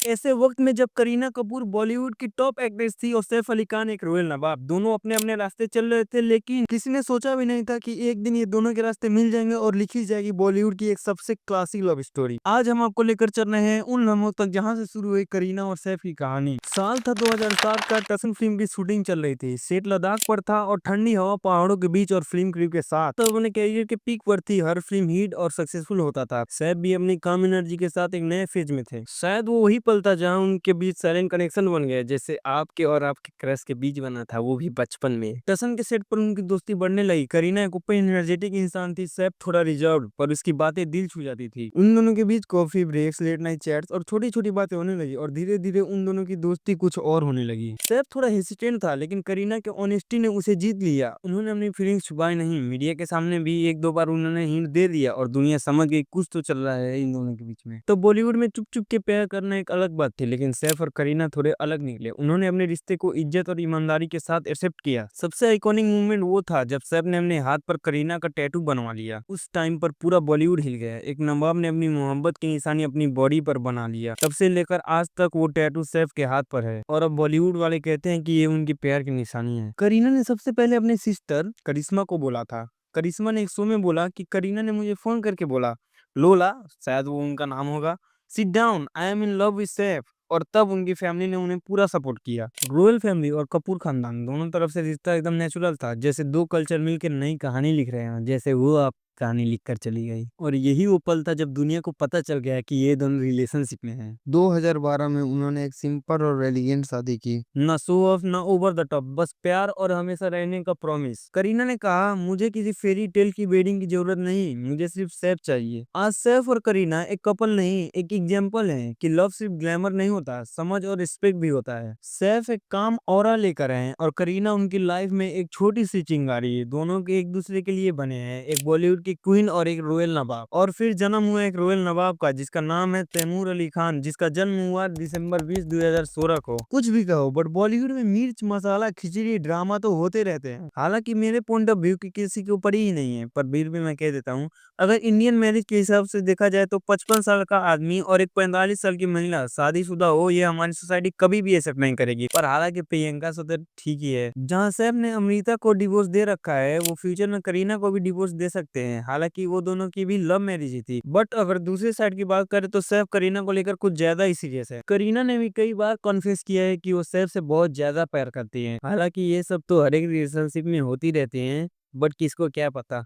ऐसे वक्त में जब करीना कपूर बॉलीवुड की टॉप एक्ट्रेस थी और सैफ अली खान एक रोयल नवाब, दोनों अपने अपने रास्ते चल रहे थे, लेकिन किसी ने सोचा भी नहीं था कि एक दिन ये दोनों के रास्ते मिल जाएंगे और लिखी जाएगी बॉलीवुड की एक सबसे क्लासिक लव स्टोरी। आज हम आपको लेकर चल रहे हैं उन लम्हों तक जहां से शुरू हुई करीना और सैफ की कहानी। साल था 2007 का। टसन फिल्म की शूटिंग चल रही थी। सेट लद्दाख पर था और ठंडी हवा पहाड़ों के बीच और फिल्म क्रू के साथ तो अपने कैरियर के पीक पर थी। हर फिल्म हिट और सक्सेसफुल होता था। सैफ भी अपनी काम एनर्जी के साथ एक नए फेज में थे। शायद वो वही पल था जहां उनके बीच साइलेंट कनेक्शन बन गया, जैसे आपके और आपके क्रश के बीच बना था, वो भी बचपन में। टसन के सेट पर उनकी दोस्ती बढ़ने लगी। करीना एक ओपन एनर्जेटिक इंसान थी, सैफ थोड़ा रिजर्व, पर उसकी बातें दिल छू जाती थी। उन दोनों के बीच coffee breaks, late night chats और छोटी छोटी बातें होने लगी और धीरे धीरे उन दोनों की दोस्ती कुछ और होने लगी। सैफ थोड़ा हेसिटेंट था, लेकिन करीना के ऑनेस्टी ने उसे जीत लिया। उन्होंने अपनी फीलिंग्स छुपाई नहीं। मीडिया के सामने भी एक दो बार उन्होंने हिंट दे दिया और दुनिया समझ गई कुछ तो चल रहा है इन दोनों के बीच में। तो बॉलीवुड में चुप चुप के प्यार करना एक अलग बात थी, लेकिन सैफ और करीना थोड़े अलग निकले। उन्होंने अपने रिश्ते को इज्जत और ईमानदारी के साथ एक्सेप्ट किया। सबसे आइकॉनिक मूवमेंट वो था जब सैफ ने अपने हाथ पर करीना का टैटू बनवा लिया। उस टाइम पर पूरा बॉलीवुड हिल गया। एक नवाब ने अपनी मोहब्बत की निशानी अपनी बॉडी पर बना लिया। तब से लेकर आज तक वो टैटू सैफ के हाथ पर है और अब बॉलीवुड वाले कहते हैं कि ये उनकी प्यार की निशानी है। करीना ने सबसे पहले अपने सिस्टर करिश्मा को बोला था। करिश्मा ने एक शो में बोला कि करीना ने मुझे फोन करके बोला, लोला, शायद वो उनका नाम होगा, sit down, I am in love with Saif. और तब उनकी फैमिली ने उन्हें पूरा सपोर्ट किया। रॉयल फैमिली और कपूर खानदान दोनों तरफ से रिश्ता एकदम नेचुरल था, जैसे दो कल्चर मिलकर नई कहानी लिख रहे हैं, जैसे वो आप कहानी लिख कर चली गई। और यही वो पल था जब दुनिया को पता चल गया कि ये दोनों रिलेशनशिप में हैं। 2012 में उन्होंने एक सिंपल और एलिगेंट शादी की। ना शो ऑफ ना ओवर द टॉप, बस प्यार और हमेशा रहने का प्रॉमिस। करीना ने कहा, मुझे किसी फेरी टेल की वेडिंग की जरूरत नहीं, मुझे सिर्फ सैफ चाहिए। आज सैफ और करीना एक कपल नहीं, एक एग्जाम्पल है कि लव सिर्फ ग्लैमर नहीं होता, समझ और रिस्पेक्ट भी होता है। सैफ एक काम ऑरा लेकर आए हैं और करीना उनकी लाइफ में एक छोटी सी चिंगारी। दोनों के एक दूसरे के लिए बने हैं, एक बॉलीवुड की क्वीन और एक रॉयल नवाब। और फिर जन्म हुआ एक रॉयल नवाब का, जिसका नाम है तैमूर अली खान, जिसका जन्म हुआ दिसंबर 20 2016 को। कुछ भी कहो, बट बॉलीवुड में मिर्च मसाला खिचड़ी ड्रामा तो होते रहते हैं। हालांकि मेरे पॉइंट ऑफ व्यू की किसी के ऊपर ही नहीं है, पर फिर भी मैं कह देता हूँ, अगर इंडियन मैरिज के हिसाब से देखा जाए तो 55 साल का आदमी और एक 45 साल की महिला शादीशुदा हो, ये हमारी सोसाइटी कभी भी एक्सेप्ट नहीं करेगी। पर हालांकि प्रियंका से तो ठीक ही है। जहां सैफ ने अमृता को डिवोर्स दे रखा है, वो फ्यूचर में करीना को भी डिवोर्स दे सकते हैं। हालांकि वो दोनों की भी लव मैरिज ही थी। बट अगर दूसरी साइड की बात करें तो सैफ करीना को लेकर कुछ ज्यादा ही सीरियस है। करीना ने भी कई बार कॉन्फेस किया है कि वो सैफ से बहुत ज्यादा प्यार करती है। हालांकि ये सब तो हर एक रिलेशनशिप में होती रहती है, बट किसको क्या पता।